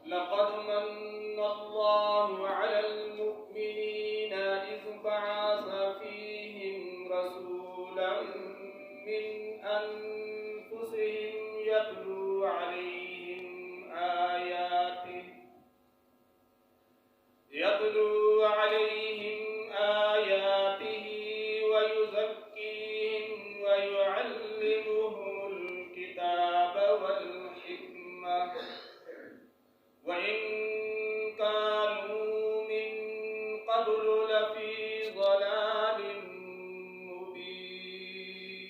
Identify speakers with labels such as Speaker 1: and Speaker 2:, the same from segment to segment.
Speaker 1: لقد من الله على المؤمنين إذ بعث فيهم رسولا من أنفسهم يتلو عليهم آياته ويزكيهم ويعلمهم الكتاب والحكمة وإن كانوا من قبل لفي ضلال مبين.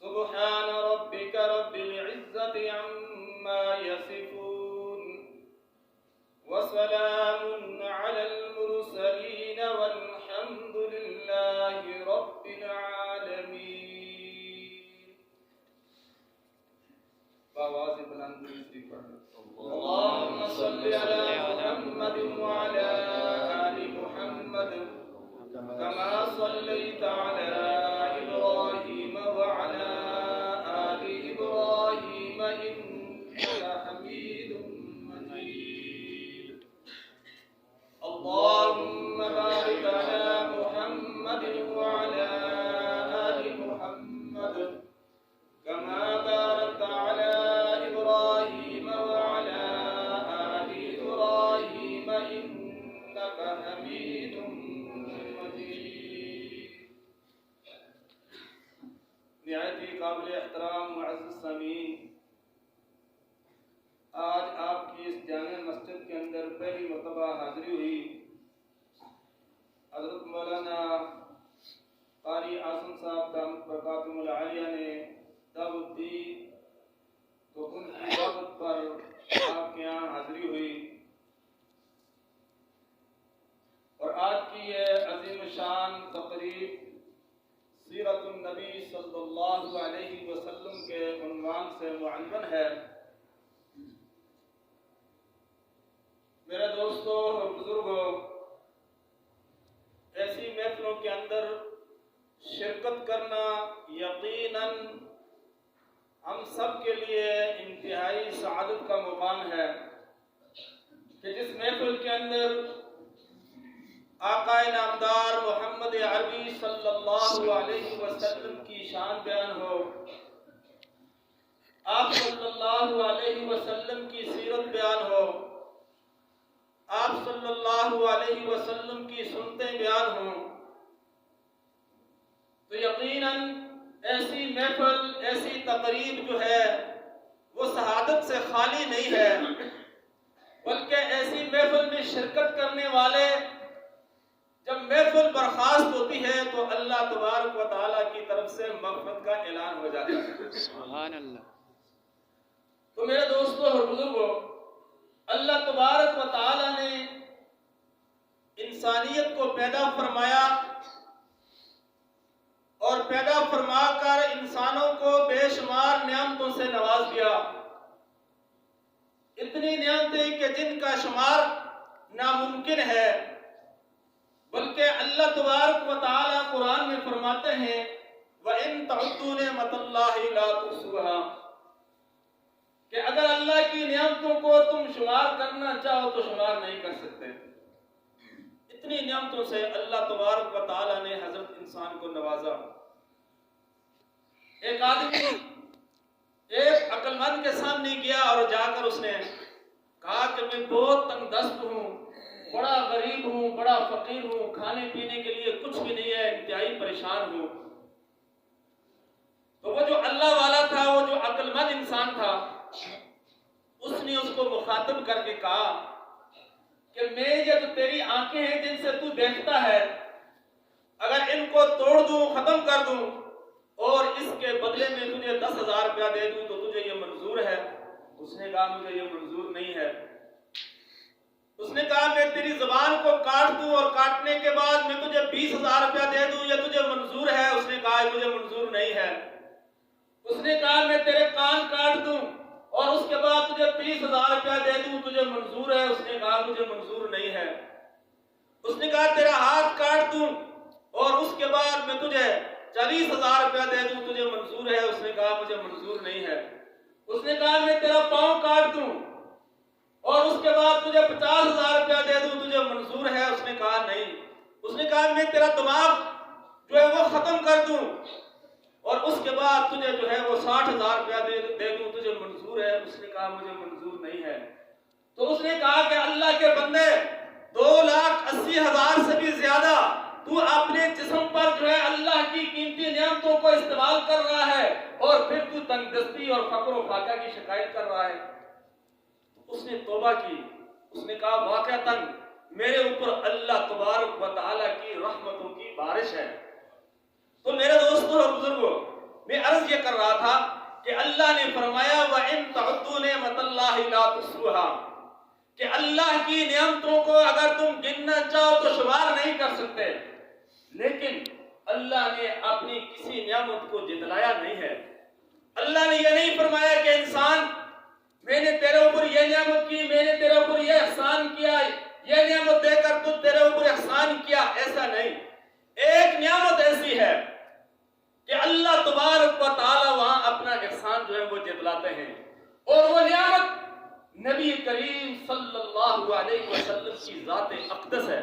Speaker 1: سبحان ربك رب العزة عما يصفون وسلام على المرسلين والحمد لله رب العالمين. بآواز بلند اللهم صل على محمد وعلى آل محمد كما صليت على إبراهيم وعلى آل إبراهيم إنك حميد مجيد. اللهم بارك على محمد وعلى آل محمد كما باركت على إبراهيم وعلى آل إبراهيم إنك حميد مجيد. نہایت ہی قابل احترام معزز سامعین، آج آپ کی اس جامع مسجد کے اندر پہلی مرتبہ حاضری ہوئی. حضرت مولانا قاری اعظم صاحب دامت برکاتہم العالیہ نے دعوت دی تو ان کی دعوت پر آپ کے یہاں حاضری ہوئی، اور آج کی یہ عظیم شان تقریب سیرت النبی صلی اللہ علیہ وسلم کے عنوان سے معنون ہے. میرے دوستو اور بزرگوں، ایسی محفلوں کے اندر شرکت کرنا یقیناً ہم سب کے لیے انتہائی سعادت کا مقام ہے کہ جس محفل کے اندر آقا نامدار محمد عربی صلی اللہ علیہ وسلم کی شان بیان ہو، آپ صلی اللہ علیہ وسلم کی سیرت بیان ہو، آپ صلی اللہ علیہ وسلم کی سنتیں بیان ہوں، تو یقیناً ایسی محفل، ایسی تقریب جو ہے وہ سعادت سے خالی نہیں ہے، بلکہ ایسی محفل میں شرکت کرنے والے جب محفل برخاست ہوتی ہے تو اللہ تبارک و تعالیٰ کی طرف سے مغفرت کا اعلان ہو جاتا ہے.
Speaker 2: سبحان اللہ.
Speaker 1: تو میرے دوستو اور بزرگوں، اللہ تبارک و تعالیٰ نے انسانیت کو پیدا فرمایا اور پیدا فرما کر انسانوں کو بے شمار نعمتوں سے نواز دیا. اتنی نعمتیں کہ جن کا شمار ناممکن ہے، بلکہ اللہ تبارک و تعالیٰ قرآن میں فرماتے ہیں وَإِن تَعُدُّوا نِعْمَتَ اللَّهِ لَا تُحْصُوهَا، کہ اگر اللہ کی نعمتوں کو تم شمار کرنا چاہو تو شمار نہیں کر سکتے. اتنی نعمتوں سے اللہ تبارک و تعالیٰ نے حضرت انسان کو نوازا. ایک آدمی ایک عقل مند کے سامنے گیا اور جا کر اس نے کہا کہ میں بہت تنگ دست ہوں، بڑا غریب ہوں، بڑا فقیر ہوں، کھانے پینے کے لیے کچھ بھی نہیں ہے، انتہائی پریشان ہوں. تو وہ جو اللہ والا تھا، وہ جو عقل مند انسان تھا، اس نے اس کو مخاطب کر کے کہا کہ میں یہ جو تیری آنکھیں ہیں جن سے تو دیکھتا ہے، اگر ان کو توڑ دوں، ختم کر دوں اور اس کے بدلے میں تجھے 10,000 روپیہ دے دوں تو تجھے یہ منظور ہے؟ اس نے کہا مجھے یہ منظور نہیں ہے. اس نے کہا میں تیری زبان کو کاٹ دوں اور کاٹنے کے بعد میں تجھے 20,000 روپیہ دے دوں، یہ تجھے منظور ہے؟ اس نے کہا مجھے منظور نہیں ہے. اس نے کہا میں تیرے کان کاٹ دوں اور اس کے بعد تجھے 30,000 روپیہ دے دوں، تجھے منظور ہے؟ اس نے کہا مجھے منظور نہیں ہے. اس نے کہا تیرا ہاتھ کاٹ دوں اور اس کے بعد میں تجھے 40,000 روپیہ دے دوں، تجھے منظور ہے؟ اس نے کہا مجھے منظور نہیں ہے. اس نے کہا میں تیرا پاؤں کاٹ دوں اور اس کے بعد تجھے 50,000 روپیہ دے دوں، تجھے منظور ہے؟ اس نے کہا نہیں۔ اس نے کہا میں تیرا دماغ جو ہے وہ ختم کر دوں اور اس کے بعد تجھے جو ہے وہ 60,000 روپیہ دے دوں، تجھے منظور ہے؟ اس نے کہا مجھے منظور نہیں ہے۔ تو اس نے کہا کہ اللہ کے بندے 2,80,000 سے بھی زیادہ تو اپنے جسم پر جو ہے اللہ کی قیمتی نعمتوں کو استعمال کر رہا ہے اور پھر تو تنگ دستی اور فقر و فاقہ کی شکایت کر رہا ہے۔ اس نے توبہ کی، اس نے کہا واقعتاً میرے اوپر اللہ تبارک و تعالیٰ کی رحمتوں کی بارش ہے۔ تو میرے دوستوں اور بزرگوں، میں عرض یہ کر رہا تھا کہ اللہ نے فرمایا وَإِن تَعُدُّوا نِعْمَتَ اللَّهِ لَا تُحْصُوهَا، کہ اللہ کی نعمتوں کو اگر تم گننا چاہو تو شمار نہیں کر سکتے، لیکن اللہ نے اپنی کسی نعمت کو جتلایا نہیں ہے۔ اللہ نے یہ نہیں فرمایا کہ انسان میں نے تیرے اوپر یہ نعمت کی، میں نے تیرے اوپر یہ احسان کیا، یہ نعمت دے کر تو تیرے اوپر احسان کیا، ایسا نہیں۔ ایک نعمت ایسی ہے کہ اللہ تبارک و تعالی وہاں اپنا احسان جو ہے وہ جتلاتے ہیں، اور وہ نعمت نبی کریم صلی اللہ علیہ وسلم کی ذات اقدس ہے۔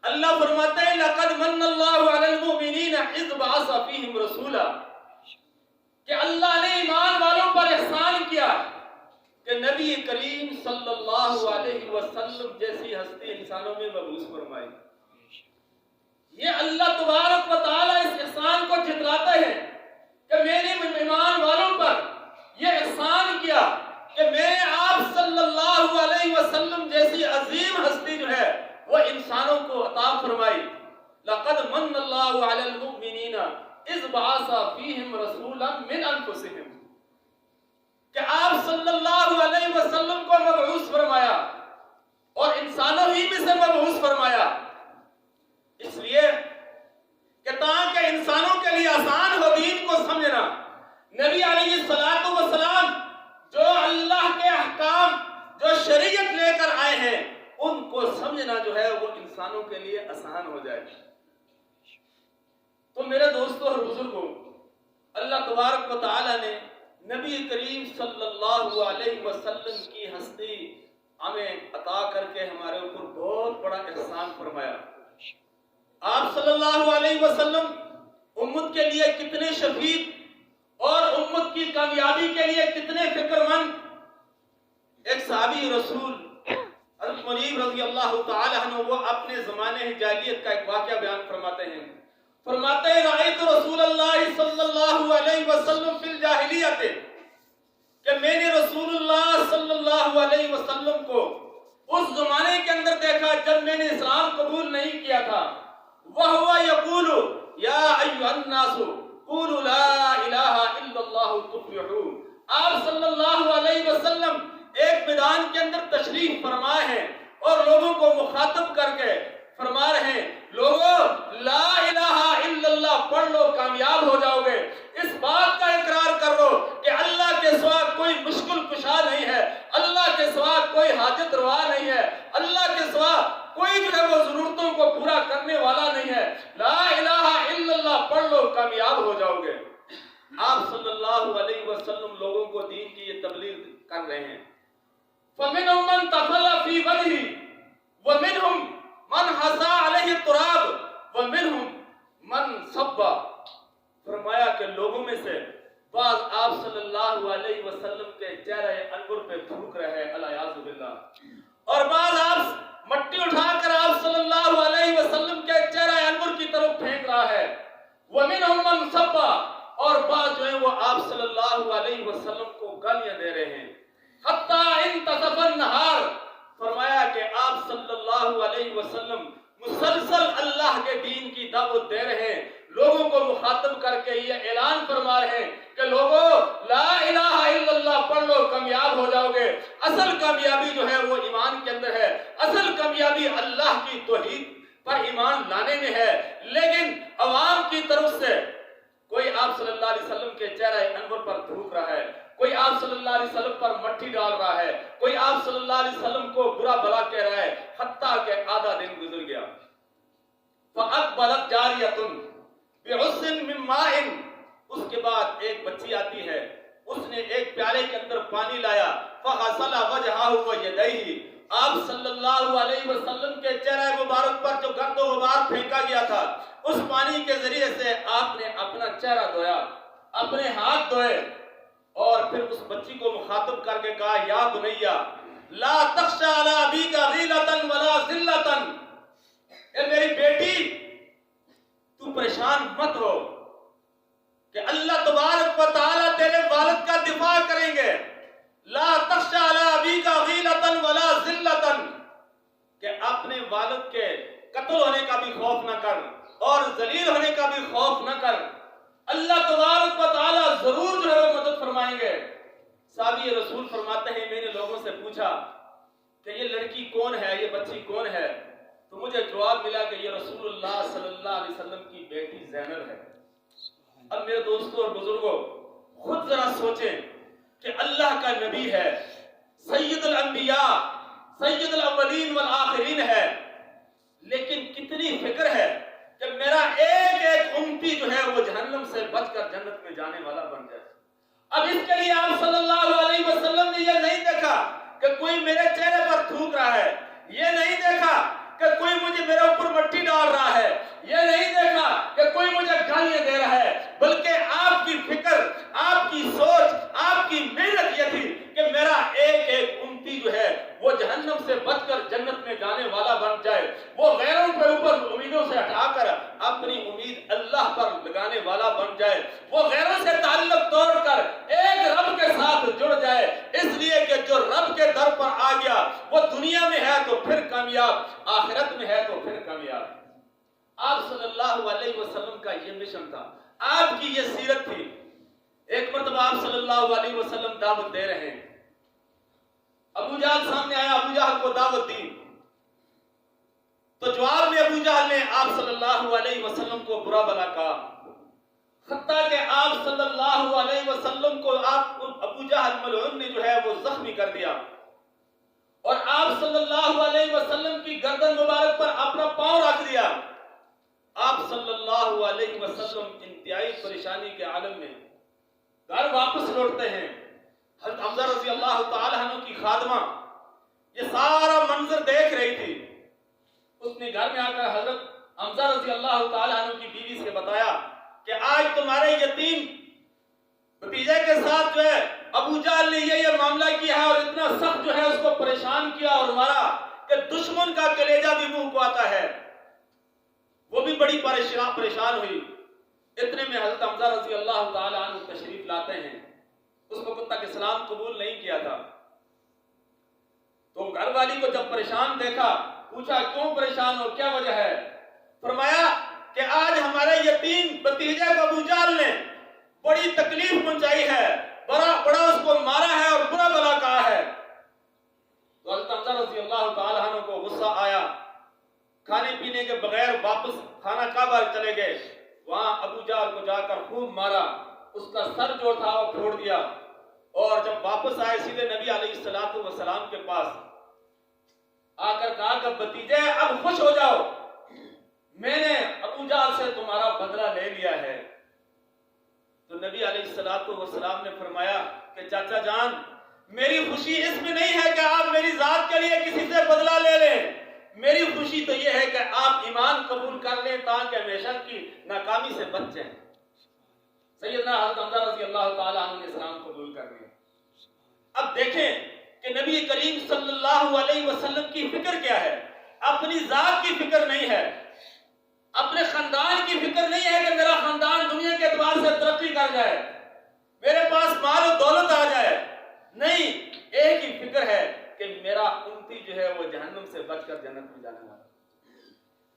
Speaker 1: اللہ فرماتے ہیں لقد من اللہ علی المؤمنین اذ بعث فیہم رسولا، کہ اللہ نے ایمان والوں پر احسان کیا کہ نبی کریم صلی اللہ علیہ وسلم جیسی ہستی انسانوں میں مبعوث فرمائی۔ یہ اللہ تبارک و تعالیٰ اس احسان کو جتلاتے ہیں کہ میرے ایمان والوں پر یہ احسان کیا کہ میرے آپ صلی اللہ علیہ وسلم جیسی عظیم ہستی جو ہے وہ انسانوں کو عطا فرمائی۔ لقد من اللہ علی المؤمنین اذ بعث فیہم رسولا من انفسہم، کہ آپ صلی اللہ علیہ وسلم کو مبعوث فرمایا اور انسانوں ہی میں سے مبعوث فرمایا، اس لیے کہ تاکہ انسانوں کے لیے آسان ہو دین کو سمجھنا۔ نبی علیہ الصلوۃ والسلام جو اللہ کے احکام جو شریعت لے کر آئے ہیں ان کو سمجھنا جو ہے وہ انسانوں کے لیے آسان ہو جائے۔ تو میرے دوستوں اور بزرگوں، اللہ تبارک و تعالی نے نبی کریم صلی اللہ علیہ وسلم کی ہستی ہمیں عطا کر کے ہمارے اوپر بہت بڑا احسان فرمایا۔ آپ صلی اللہ علیہ وسلم امت کے لیے کتنے شفیق اور امت کی کامیابی کے لیے کتنے فکر مند۔ ایک صحابی رسول حضرت منیب رضی اللہ تعالی عنہ وہ اپنے زمانے جاہلیت کا ایک واقعہ بیان فرماتے ہیں۔ فرماتے ہیں رأیت رسول اللہ صلی اللہ علیہ وسلم فی الجاہلیت، کہ میں نے رسول اللہ صلی اللہ علیہ وسلم کو اس زمانے کے اندر دیکھا جب میں نے اسلام قبول نہیں کیا تھا۔ وَهُوَ يَقُولُ يَا أَيُّهَا النَّاسُ قُولُوا لَا إِلَهَ إِلَّا اللَّهُ تُفْلِحُونَ۔ آپ صلی اللہ علیہ وسلم ایک میدان کے اندر تشریف فرمائے ہیں اور لوگوں کو مخاطب کر کے فرما رہے ہیں لوگوں لا الہ الا اللہ پڑھ لو کامیاب ہو جاؤ گے۔ اس بات کا اقرار کر لو کہ اللہ کے سوا کوئی مشکل کشا نہیں ہے، اللہ کے سوا کوئی حاجت روا نہیں ہے، اللہ کے سوا کوئی جو ہے وہ ضرورتوں کو پورا کرنے والا نہیں ہے۔ لا الہ الا اللہ پڑھ لو کامیاب ہو جاؤ گے۔ آپ صلی اللہ علیہ وسلم لوگوں کو دین کی یہ تبلیغ کر رہے ہیں۔ فَمِنْهُمْ مَنْ تَفَلَّ فِي وَجْهِهِ وَمِنْهُمْ مَنْ حَسَى عَلَيْهِ التُّرَابُ وَمِنْهُمْ مَنْ صَبَّ۔ فرمایا کہ لوگوں میں سے بعض آپ صلی اللہ علیہ وسلم کے چہرے انور پہ تھوک رہے ہیں الیاذ باللہ، اور بعض آپ مٹی اٹھا کر آپ صلی اللہ علیہ وسلم کے چہرے انور کی طرف پھینک رہا ہے۔ وَمِنْهُمْ مَنْ صَبَّ، اور بعض جو ہیں وہ آپ صلی اللہ علیہ وسلم کو گالیاں دے رہے ہیں۔ حتیٰ انتصف النہار، فرمایا کہ آپ صلی اللہ علیہ وسلم مسلسل اللہ کے دین کی دعوت دے رہے ہیں، لوگوں کو مخاطب کر کے یہ اعلان فرما رہے ہیں کہ لوگوں لا الہ الا اللہ پڑھ لو کامیاب ہو جاؤ گے۔ اصل کامیابی جو ہے وہ ایمان کے اندر ہے، اصل کامیابی اللہ کی توحید پر ایمان لانے میں ہے۔ لیکن عوام کی طرف سے کوئی آپ صلی اللہ علیہ وسلم کے چہرے انور پر تھوک رہا ہے، کوئی آپ صلی اللہ علیہ وسلم پر مٹی ڈال رہا ہے، کوئی آپ صلی اللہ علیہ وسلم کو برا بھلا کہہ رہا ہے، حتیٰ کہ آدھا دن گزر گیا۔ فَأَقْبَلَتْ جَارِيَةٌ بِعُسٍ مِّن مَّاءٍ، اس کے بعد ایک بچی آتی ہے، اس نے ایک پیالے پیالے کے اندر پانی لایا، فغسل وجہہ ویدیہ، آپ صلی اللہ علیہ وسلم کے چہرہ مبارک پر جو گرد و غبار پھینکا گیا تھا، اس پانی کے ذریعے سے آپ نے اپنا چہرہ دھویا، اپنے ہاتھ دھوئے، اور پھر اس بچی کو مخاطب کر کے کہا یا بنیہ لا تخشى علی ابیک غیلۃ ولا ذلۃ، اے میری بیٹی تو پریشان مت ہو کہ اللہ تبارک و تعالیٰ تیرے والد کا دفاع کریں گے، لا تخشى علی ابیک غیلۃ ولا ذلۃ، کہ اپنے والد کے قتل ہونے کا بھی خوف نہ کر اور ذلیل ہونے کا بھی خوف نہ کر، اللہ تبارک و تعالیٰ ضرور جو ہے وہ مدد فرمائیں گے۔ صحابی رسول فرماتے ہیں میں نے لوگوں سے پوچھا کہ یہ لڑکی کون ہے، یہ بچی کون ہے، تو مجھے جواب ملا کہ یہ رسول اللہ صلی اللہ علیہ وسلم کی بیٹی زینب ہے۔ اب میرے دوستوں اور بزرگوں، خود ذرا سوچیں کہ اللہ کا نبی ہے، سید الانبیاء، سید الاولین والآخرین ہے، لیکن کتنی فکر ہے کہ میرا ایک ایک امتی جو ہے وہ جہنم سے بچ کر جنت میں جانے والا بن جائے۔ اب اس کے لیے آپ صلی اللہ علیہ وسلم نے یہ نہیں دیکھا کہ کوئی میرے چہرے پر تھوک رہا ہے، یہ نہیں دیکھا کہ کوئی مجھے میرے اوپر مٹی ڈال رہا ہے، یہ نہیں دیکھا کہ کوئی مجھے گالیاں دے رہا ہے، بلکہ آپ کی فکر، آپ کی سوچ، آپ کی محنت یہ تھی کہ میرا ایک ایک امتی جو ہے وہ جہنم سے بچ کر جنت میں جانے والا بن جائے، وہ غیروں کے اوپر امیدوں سے ہٹا کر اپنی امید اللہ پر لگانے والا بن جائے، وہ غیروں سے تعلق توڑ کر ایک رب کے ساتھ جڑ جائے، اس لیے کہ جو رب کے در پر آ گیا وہ دنیا میں ہے تو پھر کامیاب، آخرت میں ہے تو پھر کامیاب۔ آپ صلی اللہ علیہ وسلم کا یہ مشن تھا، آپ کی یہ سیرت تھی۔ ایک مرتبہ آپ صلی اللہ علیہ وسلم دعوت دے رہے ہیں، ابو جہل سامنے آیا، ابو جہل کو دعوت دی، تو جواب میں ابو جہل نے آپ صلی اللہ علیہ وسلم کو برا بھلا کہا، حتیٰ کہ آپ صلی اللہ علیہ وسلم کو ابو جہل ملعون نے جو ہے وہ زخمی کر دیا، اور آپ صلی اللہ علیہ وسلم کی گردن مبارک پر اپنا پاؤں رکھ دیا۔ آپ صلی اللہ علیہ وسلم انتہائی پریشانی کے عالم میں گھر واپس لوٹتے ہیں۔ حضرت حمزہ رضی اللہ تعالیٰ عنہ کی خادمہ یہ سارا منظر دیکھ رہی تھی، اس نے گھر میں آ کر حضرت حمزہ رضی اللہ تعالیٰ عنہ کی بیوی سے بتایا کہ آج تمہارے یتیم بھتیجے کے ساتھ جو ہے ابو جہل نے یہ معاملہ کیا ہے، اور اتنا سخت جو ہے اس کو پریشان کیا اور مارا کہ دشمن کا کلیجہ بھی منہ کو آتا ہے، وہ بھی بڑی پریشان ہوئی۔ اتنے میں حضرت حمزہ رضی اللہ تعالیٰ عنہ تشریف لاتے ہیں، اس کو تک اسلام قبول نہیں کیا تھا، تو گھر والی کو جب پریشان دیکھا، پوچھا کیوں پریشان ہو، کیا وجہ ہے؟ فرمایا کہ آج ہمارے یتیم بھتیجے کو ابو جہل نے بڑی تکلیف پہنچائی ہے، بڑا اس کو مارا ہے اور برا بھلا کہا ہے۔ تو حضرت حمزہ رضی اللہ تعالیٰ عنہ کو غصہ آیا، کھانے پینے کے بغیر واپس خانہ کعبہ چلے گئے، وہاں ابو جہل کو جا کر خوب مارا، اس کا سر جو تھا وہ پھوڑ دیا، اور جب واپس آئے سیدھے نبی علیہ السلام کے پاس آ کر کہا کہ بھتیجے اب خوش ہو جاؤ، میں نے ابو جہل سے تمہارا بدلہ لے لیا ہے۔ تو نبی علیہ السلام نے فرمایا کہ چاچا جان، میری خوشی اس میں نہیں ہے کہ آپ میری ذات کے لیے کسی سے بدلہ لے لیں، میری خوشی تو یہ ہے کہ آپ ایمان قبول کر لیں تاکہ ہمیشہ کی ناکامی سے بچ جائیں۔ سیدنا حضرت حمزہ رضی اللہ تعالیٰ عنہ نے اسلام قبول کر لیا۔ اب دیکھیں کہ نبی کریم صلی اللہ علیہ وسلم کی فکر کیا ہے، اپنی ذات کی فکر نہیں ہے، اپنے خاندان کی فکر نہیں ہے کہ میرا خاندان دنیا کے اعتبار سے ترقی کر جائے، میرے پاس مال و دولت آ جائے، نہیں، ایک ہی فکر ہے کہ میرا امتی جو ہے وہ جہنم سے بچ کر جنت میں جانے والا،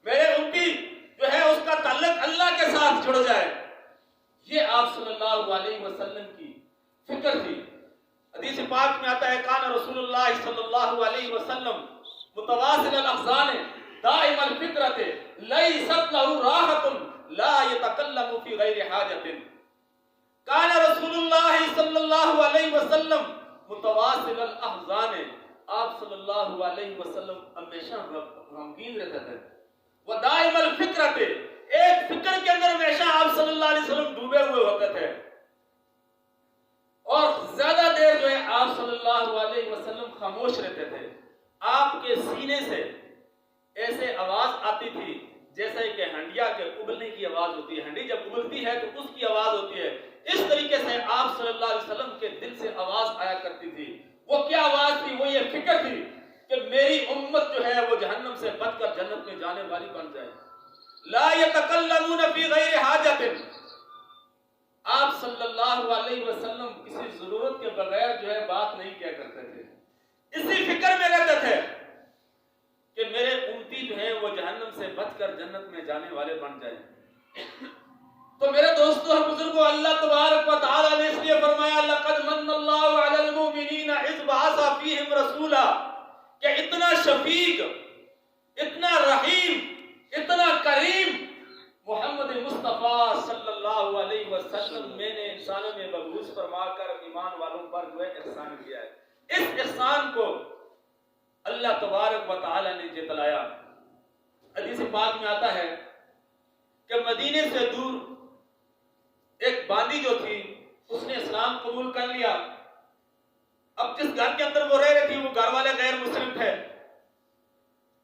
Speaker 1: میرے امتی جو ہے اس کا تعلق اللہ کے ساتھ جڑ جائے۔ یہ آپ صلی اللہ علیہ وسلم کی فکر تھی۔ حدیث پاک میں آتا ہے کان رسول اللہ صلی اللہ علیہ وسلم متواصل الاحزان دائم الفکرت لیست له راحت لا يتکلم فی غیر حاجت۔ کان رسول اللہ صلی اللہ علیہ وسلم متواصل الاحزان، آپ صلی اللہ علیہ وسلم ہمیشہ غمگین رہتے تھے، وہ دائم الفکرت، ایک فکر کے اندر ہمیشہ آپ صلی اللہ علیہ وسلم ڈوبے ہوئے ہوتے تھے، اور زیادہ دیر خاموش رہتے تھے. آپ کے سینے سے ایسے آواز آتی تھی جیسے کہ ہنڈیا کے ابلنے کی آواز ہوتی ہے. ہنڈی جب ابلتی ہے تو اس کی آواز ہوتی ہے. اس طریقے سے آپ صلی اللہ علیہ وسلم کے دل سے آواز آیا کرتی تھی. وہ کیا آواز تھی؟ وہ یہ فکر تھی کہ میری امت جو ہے وہ جہنم سے بچ کر جنت میں جانے والی بن جائے. لا یتکلمون فی غیر حاجت. آپ صلی اللہ علیہ وسلم کسی ضرورت کے بغیر جو ہے بات نہیں کیا کرتے تھے. اسی فکر میں رہتے تھے کہ میرے امتی جو ہے وہ جہنم سے بچ کر جنت میں جانے والے بن جائیں. تو میرے دوستو اور بزرگوں، اللہ تبارک و تعالی نے اس لیے فرمایا لقد من اللہ علی المؤمنین اذ بعث فیہم رسولا، کہ اتنا شفیق، اتنا رحیم، اتنا کریم محمد مصطفیٰ صلی اللہ علیہ وسلم میں نے انسانوں میں مبعوث فرما کر ایمان والوں پر جو ہے احسان کیا ہے. اس احسان کو اللہ تبارک و تعالی نے جتلایا. حدیث پاک میں آتا ہے کہ مدینے سے دور ایک باندی جو تھی اس نے اسلام قبول کر لیا. اب جس گھر کے اندر وہ رہ رہی تھی وہ گھر والے غیر مسلم تھے.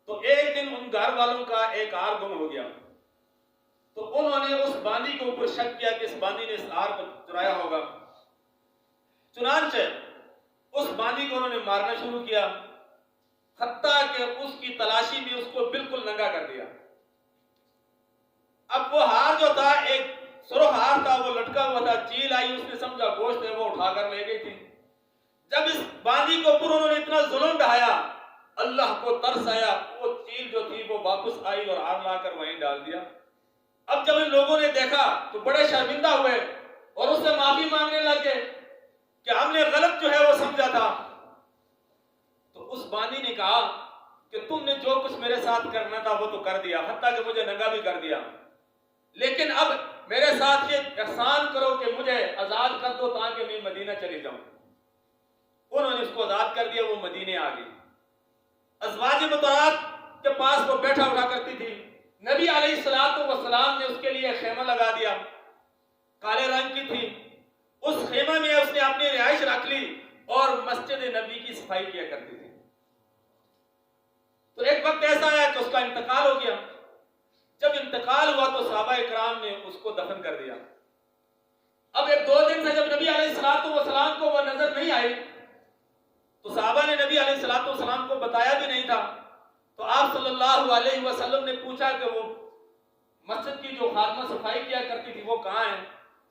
Speaker 1: تو ایک دن ان گھر والوں کا ایک ہار گم ہو گیا. تو انہوں نے اس باندی کے اوپر شک کیا کہ اس باندی نے اس ہار کو چرایا ہوگا. چنانچہ اس باندی کو انہوں نے مارنا شروع کیا، حتیٰ کہ اس کی تلاشی میں اس کو بالکل ننگا کر دیا. اب وہ ہار جو تھا ایک سرخ ہار تھا، وہ لٹکا ہوا تھا. چیل آئی، اس نے سمجھا گوشت ہے، وہ اٹھا کر لے گئی تھی. جب اس باندی کے اوپر انہوں نے اتنا ظلم ڈھایا، اللہ کو ترس آیا، وہ چیل جو تھی وہ واپس آئی اور ہار لا کر وہیں ڈال دیا. اب جب ان لوگوں نے دیکھا تو بڑے شرمندہ ہوئے اور اس سے معافی مانگنے لگے کہ ہم نے غلط جو ہے وہ سمجھا تھا. تو اس باندی نے کہا کہ تم نے جو کچھ میرے ساتھ کرنا تھا وہ تو کر دیا، حتیٰ کہ مجھے ننگا بھی کر دیا، لیکن اب میرے ساتھ یہ احسان کرو کہ مجھے آزاد کر دو تاکہ میں مدینہ چلی جاؤں. انہوں نے اس کو آزاد کر دیا، وہ مدینے آ گئی. ازواج مطہرات کے پاس وہ بیٹھا اٹھا کرتی تھی. نبی علیہ السلام نے اس کے لیے خیمہ لگا دیا، کالے رنگ کی تھی. اس خیمہ میں اس نے اپنی رہائش رکھ لی اور مسجد نبی کی صفائی کیا کرتی تھی. تو ایک وقت ایسا آیا کہ اس کا انتقال ہو گیا. جب انتقال ہوا تو صحابہ اکرام نے اس کو دفن کر دیا. اب ایک دو دن سے جب نبی علیہ السلام کو وہ نظر نہیں آئی تو صحابہ نے نبی علیہ السلام کو بتایا بھی نہیں تھا. تو آپ صلی اللہ علیہ وسلم نے پوچھا کہ وہ مسجد کی جو خادمہ صفائی کیا کرتی تھی وہ کہاں ہے؟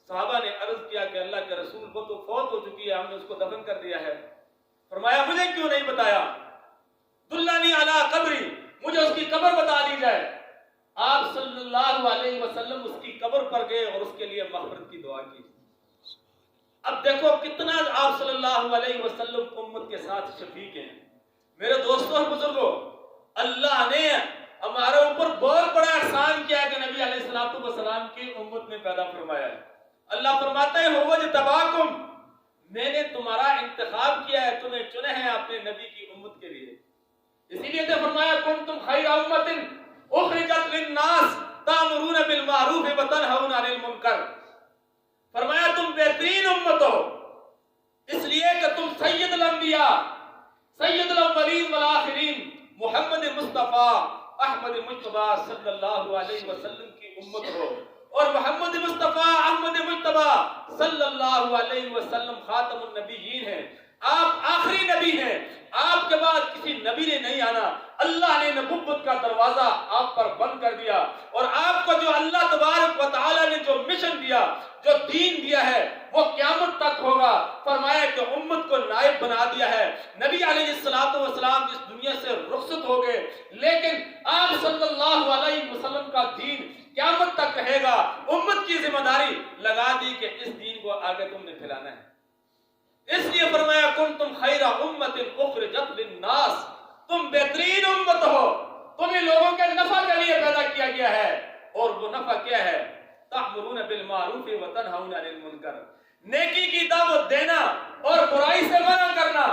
Speaker 1: صحابہ نے عرض کیا کہ اللہ کے رسول وہ تو فوت ہو چکی ہے، ہم نے اس کو دفن کر دیا ہے. فرمایا مجھے کیوں نہیں بتایا؟ دلانی علی قبری، مجھے اس کی قبر بتا دی جائے. آپ صلی اللہ علیہ وسلم اس کی قبر پر گئے اور اس کے لیے مغفرت کی دعا کی. اب دیکھو کتنا آپ صلی اللہ علیہ وسلم امت کے ساتھ شفیق ہیں. میرے دوستوں اور بزرگوں، اللہ نے ہمارے اوپر بہت بڑا احسان کیا ہے کہ نبی علیہ السلام کی امت میں پیدا فرمایا ہے. اللہ فرماتا ہے هو اجتباکم، میں نے تمہارا انتخاب کیا ہے، تمہیں چنے ہیں اپنے نبی کی امت کے لیے. اسی لیے تو فرمایا کنتم خیر امت اخرجت للناس تأمرون بالمعروف وتنہون عن المنکر. فرمایا تم بہترین امت ہو اس لیے کہ تم سید الانبیاء، سید الاولین والآخرین محمد مصطفیٰ احمد مجتبی صلی اللہ علیہ وسلم کی امت ہو. اور محمد مصطفیٰ احمد مجتبی صلی اللہ علیہ وسلم خاتم النبیین ہیں. آپ آخری نبی ہیں، آپ کے بعد کسی نبی نے نہیں آنا. اللہ نے نبوت کا دروازہ آپ پر بند کر دیا اور آپ کو جو اللہ تبارک و تعالی نے جو مشن دیا، جو دین دیا ہے وہ قیامت تک ہوگا. فرمایا کہ امت کو نائب بنا دیا ہے. نبی علیہ السلام اس دنیا سے رخصت ہو گئے، لیکن آپ صلی اللہ علیہ وسلم کا دین قیامت تک رہے گا. امت کی ذمہ داری لگا دی کہ اس دین کو آگے تم نے پھیلانا ہے. اس لیے فرمایا کنتم خیر امت اخرجت للناس، تم بہترین امت ہو، تمہیں لوگوں کے نفع کے لیے پیدا کیا گیا ہے. اور وہ نفع کیا ہے؟ تأمرون بالمعروف وتنہون عن المنکر، نیکی کی دعوت دینا اور برائی سے منع کرنا،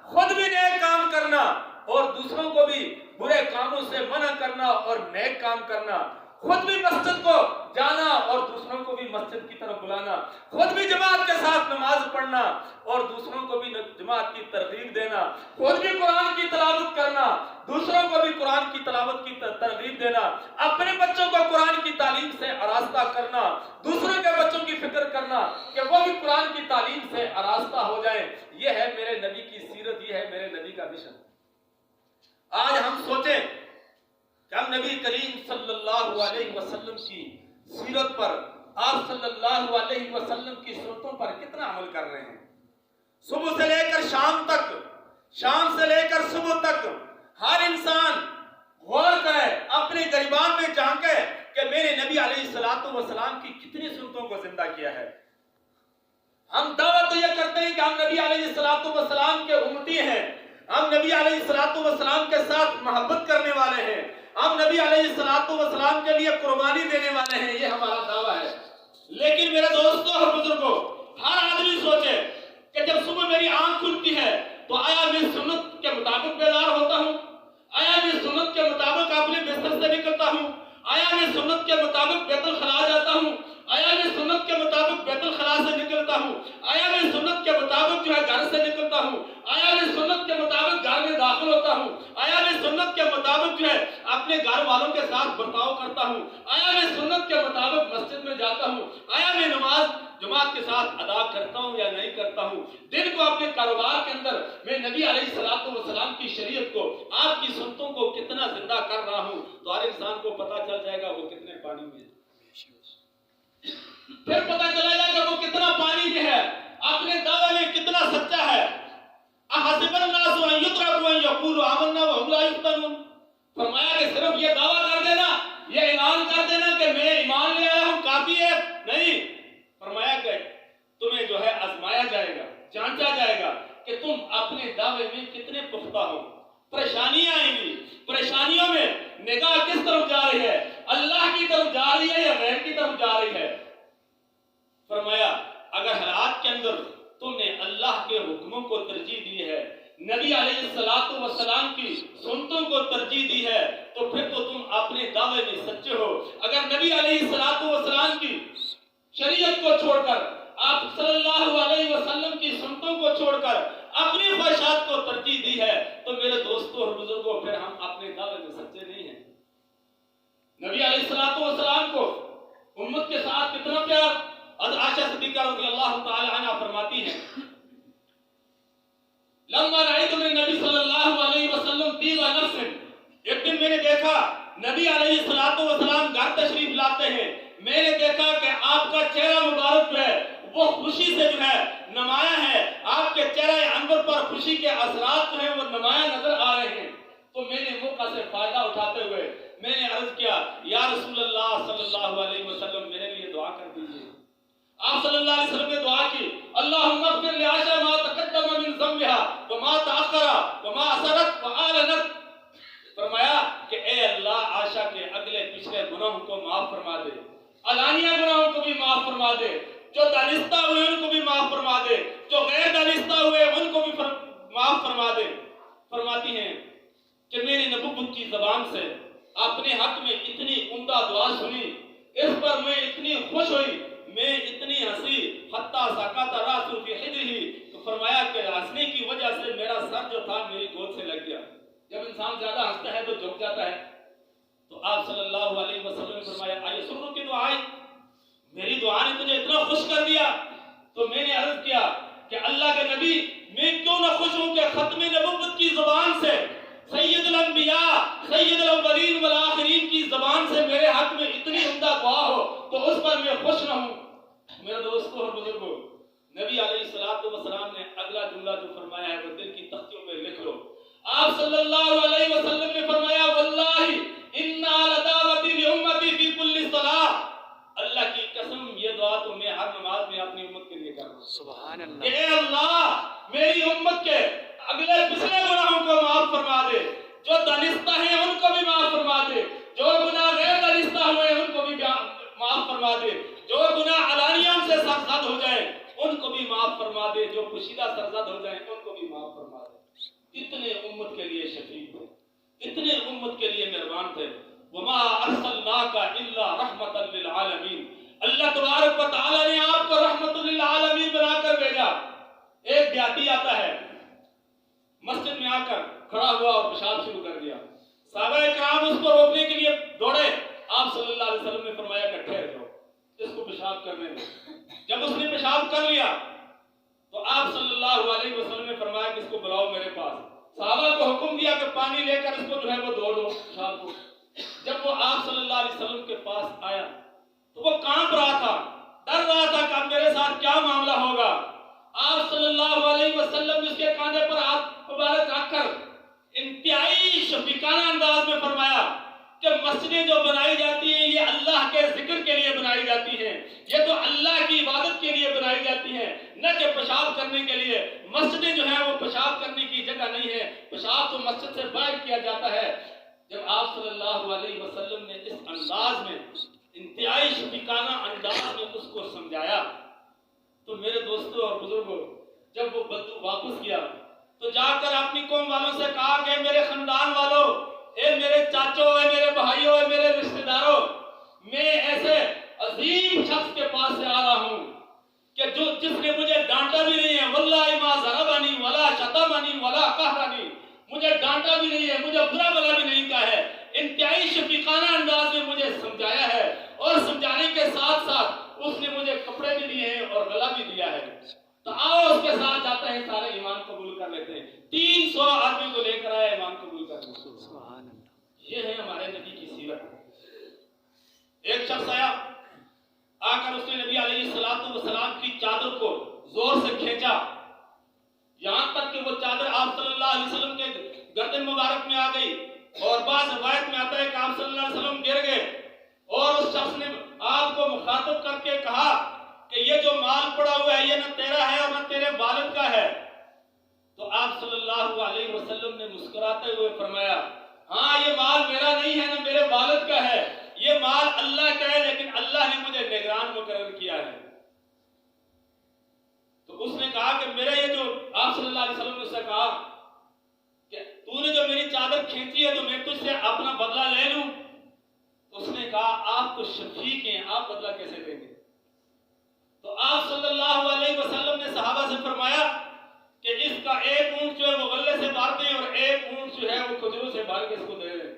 Speaker 1: خود بھی نیک کام کرنا اور دوسروں کو بھی برے کاموں سے منع کرنا اور نیک کام کرنا. خود بھی مسجد کو جانا اور دوسروں کو بھی مسجد کی طرف بلانا، خود بھی جماعت کے ساتھ نماز پڑھنا ماننا اور دوسروں کو بھی جماعت کی ترغیب دینا، خود بھی قرآن کی تلاوت کرنا، دوسروں کو بھی قرآن کی تلاوت کی ترغیب دینا، اپنے بچوں کو قرآن کی تعلیم سے آراستہ کرنا، دوسروں کے بچوں کی فکر کرنا کہ وہ بھی قرآن کی تعلیم سے آراستہ ہو جائیں۔ یہ ہے میرے نبی کی سیرت، یہ ہے میرے نبی کا مشن۔ آج ہم سوچیں کہ ہم نبی کریم صلی اللہ علیہ وسلم کی سیرت پر، آپ صلی اللہ علیہ وسلم کی سنتوں پر کتنا عمل کر رہے ہیں۔ صبح سے لے کر شام تک، شام سے لے کر صبح تک ہر انسان غور کرے، اپنے گریبان میں جھانکے کہ میرے نبی علیہ السلام کی کتنی سنتوں کو زندہ کیا ہے۔ ہم دعویٰ تو یہ کرتے ہیں کہ ہم نبی علیہ السلام کے امتی ہیں، ہم نبی علیہ السلام کے ساتھ محبت کرنے والے ہیں، ہم نبی علیہ السلام کے لیے قربانی دینے والے ہیں، یہ ہمارا دعویٰ ہے۔ لیکن میرے دوستوں اور بزرگوں، ہر آدمی سوچے کہ جب صبح میری آنکھ کھلتی ہے تو آیا میں سنت کے مطابق بیدار ہوتا ہوں؟ آیا میں سنت کے مطابق اپنے بستر سے نکلتا ہوں؟ آیا میں سنت کے مطابق بیت الخلا جاتا ہوں؟ آیا میں سنت کے مطابق بیت الخلا سے نکلتا ہوں؟ آیا میں سنت کے مطابق گھر سے نکلتا ہوں؟ آیا میں سنت کے مطابق گھر میں داخل ہوتا ہوں؟ آیا میں سنت کے مطابق اپنے گھر والوں کے ساتھ برتاؤ کرتا ہوں؟ آیا میں سنت کے مطابق مسجد میں جاتا ہوں؟ آیا میں نماز جماعت کے ساتھ ادا کرتا ہوں یا نہیں کرتا ہوں؟ دن کو اپنے کاروبار کے اندر میں نبی علیہ السلام کی شریعت کو، آپ کی سنتوں کو کتنا زندہ کر رہا ہوں، تو ہر انسان کو پتا چل جائے گا وہ کتنے پانی میں ہے۔ پھر پتا چلے گا کہ وہ کتنا پانی میں ہے، اپنے دعوے میں کتنا سچا ہے۔ احسب الناس ان یترکوا ان یقولوا آمنا وهم لا یفتنون، فرمایا کہ صرف یہ دعویٰ کر دینا، یہ اعلان کر دینا کہ میں ایمان لے آیا ہوں کافی ہے؟ نہیں، فرمایا کہ تمہیں جو ہے آزمایا جائے گا، جانچا جائے گا کہ تم اپنے دعوے میں کتنے پختہ ہو۔ پریشانیاں آئیں گی، پریشانیوں میں نگاہ کس طرف جا رہی ہے؟ اللہ کی طرف جا رہی ہے یا غیر کی طرف جا رہی ہے؟ فرمایا اگر حالات کے اندر تم نے اللہ کے حکموں کو ترجیح دی ہے، نبی علیہ السلام کی سنتوں کو ترجیح دی ہے، تو پھر تو تم اپنے دعوے میں سچے ہو۔ اگر نبی علیہ السلام کی شریعت کو چھوڑ کر، آپ صلی اللہ علیہ وسلم کی سنتوں کو چھوڑ کر اپنی خواہشات کو ترجیح دی ہے، تو میرے دوستوں اور بزرگوں پھر ہم اپنے دعوے میں سچے نہیں ہیں۔ نبی علیہ السلام کو امت کے ساتھ کتنا پیار، عائشہ صدیقہ رضی اللہ تعالی عنہ فرماتی ہیں، لما رأیت النبی صلی اللہ علیہ وسلم طیب نفس، ایک دن میں نے دیکھا نبی علیہ السلام گھر تشریف لاتے ہیں، میں نے دیکھا کہ آپ کا چہرہ مبارک جو ہے وہ خوشی سے جو ہے نمایاں ہے، آپ کے چہرہ انور پر خوشی کے اثرات جو ہیں وہ نمایاں نظر آ رہے ہیں۔ تو میں نے موقع سے فائدہ اٹھاتے ہوئے میں نے عرض کیا، یا رسول اللہ صلی اللہ علیہ وسلم میرے لیے دعا کر دیجئے۔ آپ صلی اللہ علیہ وسلم نے دعا کی، اللہم اغفر لعائشہ ما تقدم من ذنبها وما تأخر وما اسرت وآلنت، فرمایا کہ اے اللہ عائشہ کے اگلے پچھلے گناہوں کو معاف فرما دے، علانیہ گناہوں کو بھی معاف فرما دے، جو دانستہ ہوئے ان کو بھی معاف فرما دے، جو غیر دانستہ ہوئے ان کو بھی معاف فرما دے۔ فرماتی ہیں کہ میری نبوت کی زبان سے اپنے حق میں اتنی عمدہ دعا سنی، اس پر میں اتنی خوش ہوئی، میں اتنی ہنسی، حتیٰ سقط رأس فی حجرہ، تو فرمایا کہ ہنسنے کی وجہ سے میرا سر جو تھا میری گود سے لگ گیا۔ جب انسان زیادہ ہنستا ہے تو جھک جاتا ہے۔ تو آپ صلی اللہ علیہ وسلم نے فرمایا، ایسرک کی دعائیں، میری دعا نے تجھے اتنا خوش کر دیا؟ تو میں نے عرض کیا کہ اللہ کے نبی، میں کیوں نہ خوش ہوں کہ ختم نبوت کی زبان سے، سید الانبیاء سید الاولین والآخرین کی زبان سے میرے حق میں اتنی عمدہ دعا ہو تو اس پر میں خوش نہ ہوں۔ میرے دوستوں اور بزرگوں، نبی علیہ السلام نے اگلا جملہ جو فرمایا ہے وہ دل کی تختیوں میں لکھ لو۔ آپ صلی اللہ علیہ وسلم نے فرمایا، واللہ انا لدعوتی لامتی فی کل صلاۃ، اللہ کی قسم یہ دعا تو میں ہر نماز میں اپنی امت کے لیے کر رہا ہوں۔ سبحان اللہ، کہ اے اللہ میری امت کے اگلے پچھلے گناہوں کو معاف فرما دے، جو دانستہ ہیں ان کو بھی معاف فرما دے، جو گناہ غیر دانستہ ہوئے ان کو بھی معاف فرما دے، جو گناہ علانیہ سے سرزد ہو جائے ان کو بھی معاف فرما دے، جو پوشیدہ سرزد ہو جائیں ان کو بھی معاف فرما دے۔ اتنے امت کے لیے شفیع تھے، اتنے امت کے لیے مہربان تھے۔ وما ارسلناک الا رحمۃ للعالمین، اللہ تبارک و تعالی نے آپ کو رحمت للعالمین بنا کر بھیجا۔ ایک دیہاتی آتا ہے، مسجد میں آ کر کھڑا ہوا اور پیشاب شروع کر دیا. صحابہ کرام اس کو روکنے کے لیے دوڑے. آپ صلی اللہ علیہ وسلم نے فرمایا کہ ٹھہر جاؤ، اس کو پیشاب کرنے دو. جب اس نے پیشاب کر لیا تو آپ صلی اللہ علیہ وسلم نے فرمایا کہ اس کو بلاؤ میرے پاس. صحابہ کو حکم دیا کہ پانی لے کر اس کو جو ہے وہ دھو دو پیشاب کو. جب وہ آپ صلی اللہ علیہ وسلم کے پاس آیا تو وہ کانپ رہا تھا، ڈر رہا تھا کہ اب میرے ساتھ کیا معاملہ ہوگا. آپ صلی اللہ علیہ وسلم نے اس کے کاندھے پر ہاتھ مبارک رکھ کر انتہائی شفیقانہ انداز میں فرمایا کہ مسجدیں جو بنائی جاتی ہیں یہ اللہ کے ذکر کے لیے بنائی جاتی ہیں، یہ تو اللہ کی عبادت کے لیے بنائی جاتی ہیں، نہ کہ پیشاب کرنے کے لیے. مسجدیں جو ہیں وہ پیشاب کرنے کی جگہ نہیں ہے، پیشاب تو مسجد سے باہر کیا جاتا ہے. جب آپ صلی اللہ علیہ وسلم نے اس انداز میں انتہائی شفیقانہ انداز میں اس کو سمجھایا تو میرے دوستوں اور بزرگوں، جب وہ بدو واپس کیا تو جا کر اپنی قوم والوں سے کہا کہ میرے خاندان والوں، اے میرے چاچوں، اے میرے بھائیوں، اے میرے رشتہ داروں، میں ایسے عظیم شخص کے پاس سے آ رہا ہوں کہ جس نے مجھے ڈانٹا بھی نہیں ہے، واللہ ما ضربنی ولا شتمنی ولا قہرنی، مجھے ڈانٹا بھی نہیں ہے، مجھے برا بھلا بھی نہیں کہا ہے، انتہائی شفیقانہ انداز میں مجھے سمجھایا ہے، اور سمجھانے کے ساتھ ساتھ اس نے مجھے کپڑے بھی دیے ہیں اور گلا بھی دیا ہے. تو آؤ اس کے ساتھ جاتے ہیں، سارے ایمان قبول کر لیتے ہیں. 300 آدمی کو لے کر آئے ایمان قبول کر لیتے. یہ ہے ہمارے نبی کی سیرت. ایک شخص آیا، آ کر اس نے نبی علیہ السلام کی چادر کو زور سے کھینچا، یہاں تک کہ وہ چادر آپ صلی اللہ علیہ وسلم کے گردن مبارک میں آ گئی. اور بعض روایت میں آتا ہے کہ آپ صلی اللہ علیہ وسلم گر گئے اور اس شخص نے آپ کو مخاطب کر کے کہا کہ یہ جو مال پڑا ہوا ہے یہ نہ تیرا ہے اور نہ تیرے والد کا ہے. تو آپ صلی اللہ علیہ وسلم نے مسکراتے ہوئے فرمایا، ہاں یہ مال میرا نہیں ہے نہ میرے والد کا ہے، یہ مال اللہ کا ہے، لیکن اللہ نے مجھے نگران مقرر کیا ہے. تو اس نے کہا کہ میرا یہ جو آپ صلی اللہ علیہ وسلم نے اس سے کہا کہ تو نے جو میری چادر کھینچی ہے تو میں تجھ سے اپنا بدلہ لے لوں. تو اس نے کہا آپ تو شفیق ہیں، آپ بدلہ کیسے لیں گے؟ تو آپ صلی اللہ علیہ وسلم نے صحابہ سے فرمایا کہ اس کا ایک اونٹ جو ہے وہ غلے سے بھر دیں اور ایک اونٹ جو ہے وہ کھجوروں سے بھر کے اس کو دے دیں.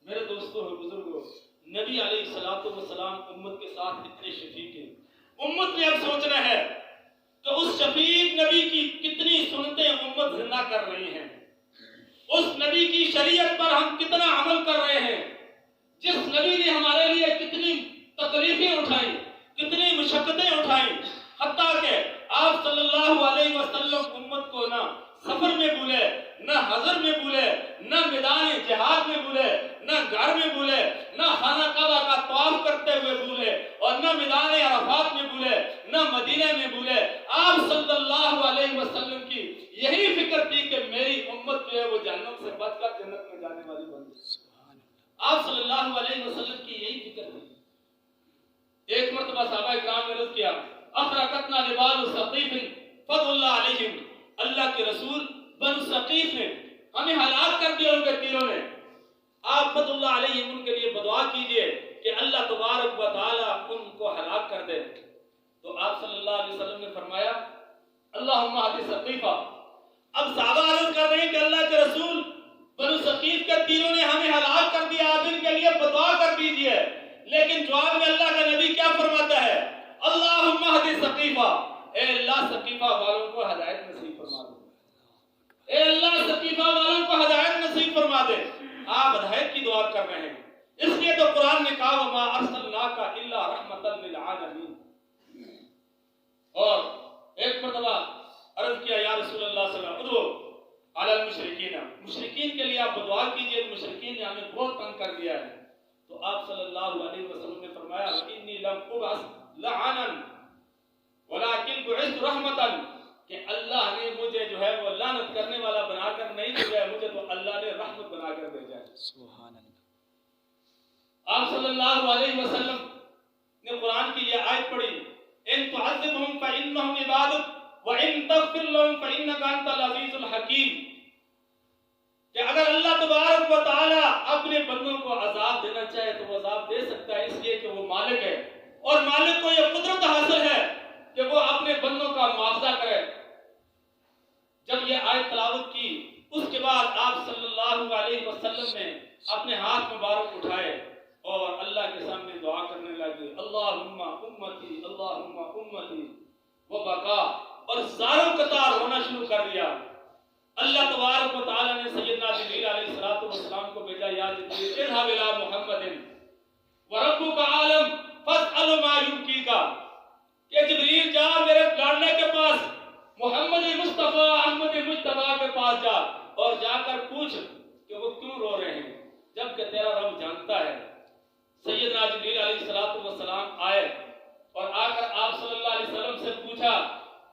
Speaker 1: میرے دوستوں اور بزرگوں، نبی علیہ السلام امت کے ساتھ اتنے شفیق ہیں. امت نے اب سوچنا ہے کہ اس شفیق نبی کی کتنی سنتیں امت زندہ کر رہی ہیں، اس نبی کی شریعت پر ہم کتنا عمل کر رہے ہیں، جس نبی نے ہمارے لیے کتنی تکلیفیں اٹھائیں، کتنی مشقتیں اٹھائیں، حتیٰ کہ آپ صلی اللہ علیہ وسلم امت کو نہ سفر میں بھولے، نہ حضر میں بھولے، نہ میدان جہاد میں بھولے، نہ گھر میں بھولے، نہ خانہ کعبہ کا طواف کرتے ہوئے بھولے، اور نہ میدان عرفات میں بھولے، نہ مدینہ میں بھولے. آپ صلی اللہ علیہ وسلم کی یہی فکر تھی کہ میری امت جو ہے وہ جہنم سے بچ کر جنت میں جانے والی بن جائے. آپ صلی اللہ علیہ وسلم کی یہی فکر تھی. ایک مرتبہ صحابہ کرام نے عرض کیا، اخرقتنا لبال ثقیف فضل اللہ علیہم، اللہ کے رسول بنو ثقیف نے ہمیں ہلاک کر دیا ان کے تیروں نے، آپ فضل اللہ علیہم ان کے لیے بدعا کیجئے کہ اللہ تبارک و تعالی ان کو ہلاک کر دے. تو آپ صلی اللہ علیہ وسلم نے فرمایا اللہم اہد ثقیفہ. اب صحابہ عرض کر رہے ہیں کہ اللہ کے رسول بنو ثقیف کے تیروں نے ہمیں ہلاک کر دیا، آپ ان کے لیے بدعا کر دیجئے. لیکن جواب میں اللہ کا نبی کیا فرماتا ہے؟ اللہم اہد ثقیفہ، اے اللہ ثقیفہ والوں کو ہدایت نصیب فرما دے، اے اللہ ثقیفہ والوں کو ہدایت نصیب فرما دے. آپ ہدایت کی دعا کر رہے ہیں، اس لیے تو قرآن نے کہا وما ارسلناک الا رحمتا للعالمین. اور ایک مرتبہ عرض کیا یا رسول اللہ صلی اللہ علیہ وسلم علی المشرکین، مشرکین کے لیے آپ دعا کیجئے، مشرکین نے ہمیں بہت تنگ کر دیا ہے. تو آپ صلی اللہ علیہ وسلم نے فرمایا انی لم ابعث لعنا ولکن بعثت رحمتا، کہ اللہ نے مجھے جو ہے وہ لعنت کرنے والا بنا کر نہیں بھیجا، مجھے تو اللہ نے رحمت بنا کر بھیجا ہے. سبحان اللہ. آپ صلی اللہ علیہ وسلم نے قرآن کی یہ آیت پڑھی ان تعذبهم فانهم عبادك وان تغفر لهم فانك انت العزیز الحکیم، کہ اگر اللہ تبارک و تعالی اپنے بندوں کو عذاب دینا چاہے تو وہ عذاب دے سکتا ہے، اس لیے کہ وہ مالک ہے، اور مالک کو یہ قدرت حاصل ہے کہ وہ اپنے بندوں کا معاوضہ کرے. اللہ علیہ وسلم نے اپنے ہاتھ مبارک اٹھائے اور اللہ کے سامنے دعا کرنے لگے، اللہم امتی اللہم امتی وبکا، اور زاروں قطار رونا شروع کر دیا۔ اللہ تبارک و تعالیٰ نے سیدنا جبریل علیہ السلام کو بھیجا، یا جبریل اذهب الى محمد وربک عالم فاسأل ما یبکیک، کہ جبریل جا میرے لاڈلے کے پاس، محمد مصطفیٰ احمد مجتبیٰ کے پاس جا اور جا کر پوچھ کہ وہ کیوں رو رہے ہیں، جبکہ تیرا رب جانتا ہے۔ سیدنا جبریل علیہ السلام آئے اور آ کر آپ صلی اللہ علیہ وسلم سے پوچھا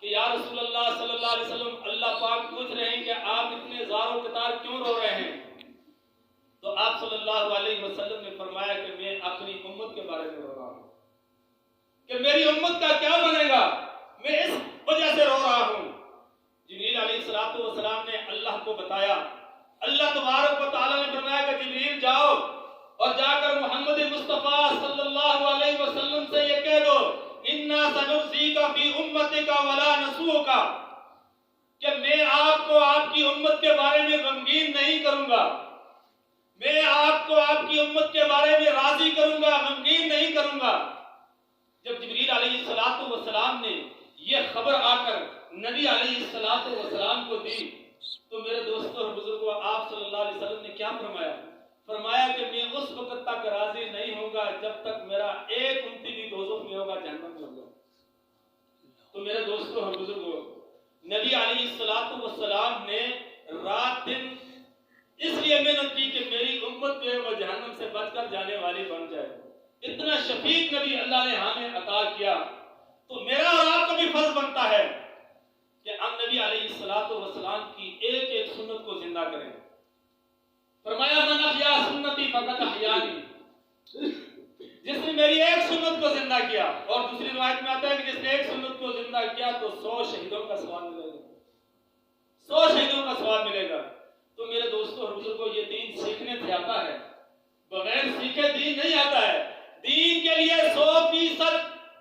Speaker 1: کہ یا رسول اللہ صلی اللہ علیہ وسلم، اللہ پاک پوچھ رہے ہیں کہ آپ اتنے زار و قطار کیوں رو رہے ہیں؟ تو آپ صلی اللہ علیہ وسلم نے فرمایا کہ میں اپنی امت کے بارے میں رو رہا ہوں، کہ میری امت کا کیا بنے گا، میں اس وجہ سے رو رہا ہوں۔ جبریل علیہ السلام نے اللہ کو بتایا، اللہ تبارک و تعالیٰ نے فرمایا کہ جبریل جاؤ اور جا کر محمد مصطفیٰ صلی اللہ علیہ وسلم سے یہ کہہ دو، اِنَّا سَنُرْضِيكَ فِي أُمَّتِكَ وَلَا نَسُوءُكَ، کہ میں آپ کو آپ کی امت کے بارے میں غمگین نہیں کروں گا، میں آپ کو آپ کی امت کے بارے میں راضی کروں گا، غمگین نہیں کروں گا۔ جب جبریل علیہ السلام نے یہ خبر آ کر نبی علیہ السلام کو دی تو میرے دوستوں اور بزرگوں، آپ صلی اللہ علیہ وسلم نے کیا فرمایا؟ فرمایا کہ میں اس وقت تک راضی نہیں ہوں گا جب تک میرا ایک امتی بھی دوزخ میں ہوگا، جہنم میں ہوگا۔ تو میرے دوستوں اور بزرگوں، نبی علیہ السلام نے رات دن اس لیے محنت کی کہ میری امت جو ہے وہ جہنم سے بچ کر جانے والی بن جائے۔ اتنا شفیق نبی اللہ نے ہمیں عطا کیا، تو میرا اور آپ کا بھی فرض بنتا ہے کہ ہم نبی علیہ السلام کی ایک ایک سنت کو زندہ کریں۔ فرمایا من احیا سنتی فقد احیانی، جس نے میری ایک سنت کو زندہ کیا، اور دوسری روایت میں آتا ہے کہ جس نے ایک سنت کو زندہ کیا تو 100 شہیدوں کا ثواب ملے گا، 100 شہیدوں کا ثواب ملے گا۔ تو میرے دوستوں اور بزرگوں، یہ دین سیکھنے سے آتا ہے، بغیر سیکھے دین نہیں آتا ہے۔ دین کے لیے 100%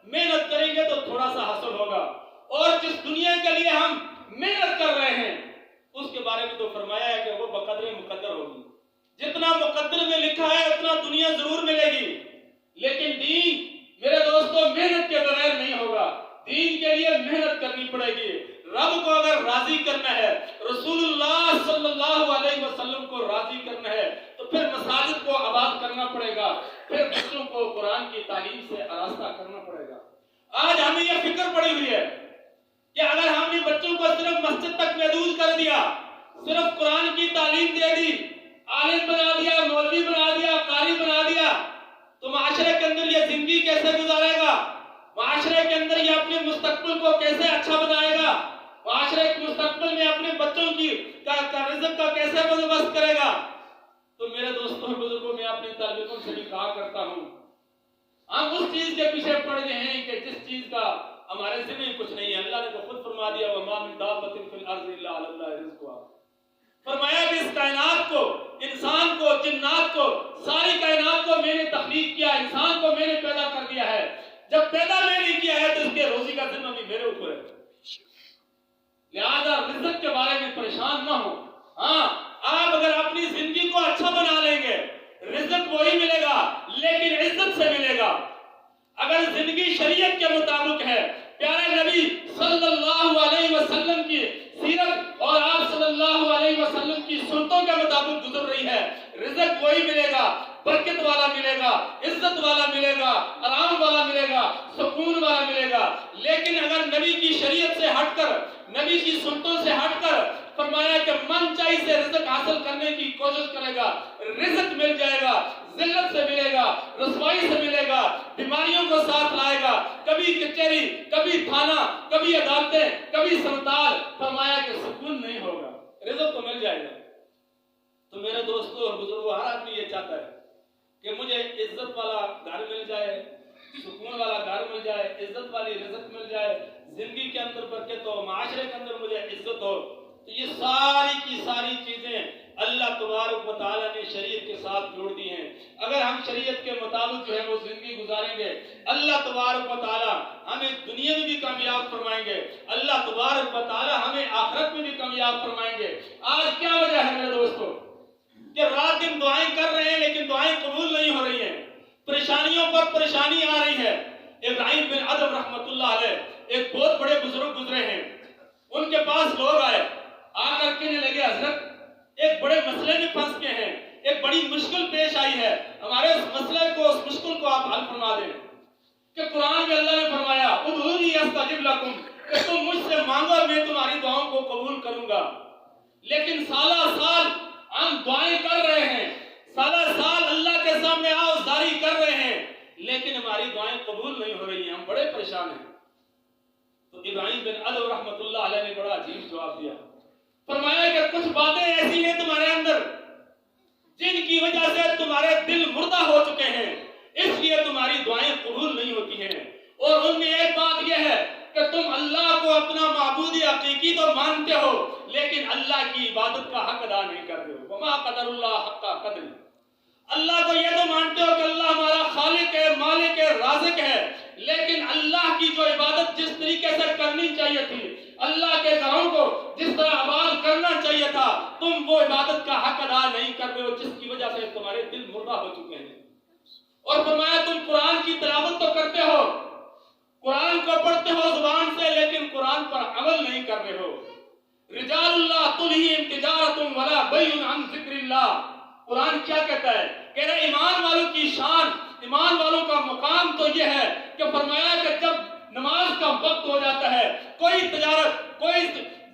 Speaker 1: محنت کریں گے تو تھوڑا سا حاصل ہوگا، اور جس دنیا کے لیے ہم محنت کر رہے ہیں اس کے بارے میں تو فرمایا ہے کہ وہ بقدر مقدر ہوگی، جتنا مقدر میں لکھا ہے اتنا دنیا ضرور ملے گی، لیکن دین میرے دوستوں محنت کے بغیر نہیں ہوگا۔ دین کے لیے محنت کرنی پڑے گی۔ رب کو اگر راضی کرنا ہے، رسول اللہ صلی اللہ علیہ وسلم کو راضی کرنا ہے، تو پھر مساجد کو آباد کرنا پڑے گا، پھر بچوں کو قرآن کی تعلیم سے آراستہ کرنا پڑے گا۔ آج ہمیں یہ فکر پڑی ہوئی ہے کہ اگر ہم نے بچوں کو صرف مسجد تک محدود کر دیا، صرف قرآن کی تعلیم دے دی، عالم بنا دیا، مولوی بنا دیا، قاری بنا دیا، تو معاشرے کے اندر یہ زندگی کیسے گزارے گا؟ معاشرے کے اندر یہ اپنے مستقبل کو کیسے اچھا بنائے گا؟ معاشرے کے مستقبل میں اپنے بچوں کی رزق کا کیسے بندوبست کرے گا؟ تو میرے دوستوں اور بزرگوں، میں اپنے طالبوں سے بھی کہا کرتا ہوں، ہم اس چیز کے پیچھے پڑ گئے ہیں کہ جس چیز کا ہمارے ذمہ میں کچھ نہیں ہے۔ اللہ نے تو خود فرما دیا وَمَا مِن دَابَّةٍ فِي الْأَرْضِ إِلَّا عَلَى اللَّهِ رِزْقُهَا، فرمایا کہ اس کائنات کو، انسان کو، جنات کو، ساری کائنات کو میں نے تخلیق کیا، انسان کو میں نے پیدا کر دیا ہے۔ جب پیدا میں نے کیا ہے تو اس کے روزی کا ذمہ بھی میرے اوپر ہے، لہذا رزق کے بارے میں پریشان نہ ہو۔ ہاں، آپ اگر اپنی زندگی کو اچھا بنا لیں گے، رزق وہی ملے گا لیکن عزت سے ملے گا۔ اگر زندگی شریعت کے مطابق ہے، پیارے نبی صلی اللہ علیہ وسلم کی سیرت اور آپ صلی اللہ علیہ وسلم کی سنتوں کے مطابق گزر رہی ہے، رزق وہی ملے گا، برکت والا ملے گا، عزت والا ملے گا، آرام والا ملے گا، سکون والا ملے گا۔ لیکن اگر نبی کی شریعت سے ہٹ کر، نبی کی سنتوں سے ہٹ کر فرمایا کہ من چاہی سے رزق حاصل کرنے کی کوشش کرے گا، رزق مل جائے گا، ذلت سے ملے گا، رسوائی سے ملے گا، بیماریوں کو ساتھ لائے گا، کبھی کچہری، کبھی تھانہ، کبھی عدالتیں، کبھی سنتار، فرمایا کہ سکون نہیں ہوگا، رزق تو مل جائے گا۔ تو میرے دوستوں اور بزرگوں، ہر آدمی یہ چاہتا ہے کہ مجھے عزت والا گھر مل جائے، سکون والا گھر مل جائے، عزت والی رزق مل جائے، زندگی کے اندر برکت ہو، معاشرے کے اندر مجھے عزت ہو۔ تو یہ ساری کی ساری چیزیں اللہ تبارک و تعالیٰ نے شریعت کے ساتھ جوڑ دی ہیں۔ اگر ہم شریعت کے مطابق جو ہے وہ زندگی گزاریں گے، اللہ تبارک و تعالیٰ ہمیں دنیا میں بھی کامیاب فرمائیں گے، اللہ تبارک و تعالیٰ ہمیں آخرت میں بھی کامیاب فرمائیں گے۔ آج کیا وجہ ہے میرے دوستو؟ کہ رات دن دعائیں کر رہے ہیں لیکن دعائیں قبول نہیں ہو رہی ہیں، پریشانیوں پر پریشانی آ رہی ہے۔ ابراہیم بن ادم رحمت اللہ علیہ ایک بہت بڑے بزرگ گزرے ہیں، ان کے پاس لوگ آئے، آ کر کہنے لگے حضرت ایک بڑے مسئلے میں پھنس گئے ہیں، ایک بڑی مشکل پیش آئی ہے، ہمارے اس مسئلے کو، اس مشکل کو آپ حل فرما دیں۔ کہ قرآن میں اللہ نے فرمایا ادعونی استجب لکم، کہ تم مجھ سے مانگو میں تمہاری دعاؤں کو قبول کروں گا۔ لیکن سالہ سال ہم دعائیں کر رہے ہیں، سالہ سال اللہ کے سامنے آوازاری کر رہے ہیں، لیکن ہماری دعائیں قبول نہیں ہو رہی ہیں، ہم بڑے پریشان ہیں۔ تو ابراہیم بن ادم رحمت اللہ علیہ نے بڑا عجیب جواب دیا، فرمایا کہ کچھ باتیں ایسی ہیں تمہارے اندر جن کی وجہ سے تمہارے دل مردہ ہو چکے ہیں، اس لیے تمہاری دعائیں قبول نہیں ہوتی ہیں۔ اور ان میں ایک بات یہ ہے کہ تم اللہ کو اپنا معبود حقیقی تو مانتے ہو لیکن اللہ کی عبادت کا حق ادا نہیں کرتے ہو۔ وما قدر اللہ حق قدر، اللہ کو یہ تو مانتے ہو کہ اللہ ہمارا خالق ہے، مالک ہے، رازق ہے، لیکن اللہ کی جو عبادت جس طریقے سے کرنی چاہیے تھی، اللہ کے گھروں کو جس طرح آباد کرنا چاہیے تھا، تم وہ عبادت کا حق ادا نہیں کر رہے ہو، جس کی وجہ سے تمہارے دل مردہ ہو چکے ہیں۔ اور فرمایا تم قرآن کی تلاوت تو کرتے ہو، قرآن کو پڑھتے ہو زبان سے، لیکن قرآن پر عمل نہیں کر رہے ہو۔ رجال اللہ تلہیہم تجارۃ ولا بیع عن ذکر اللہ، قرآن کیا کہتا ہے؟ کہہ رہے ایمان والوں کی شان، ایمان والوں کا مقام تو یہ ہے کہ فرمایا کہ جب نماز کا وقت ہو جاتا ہے، کوئی تجارت، کوئی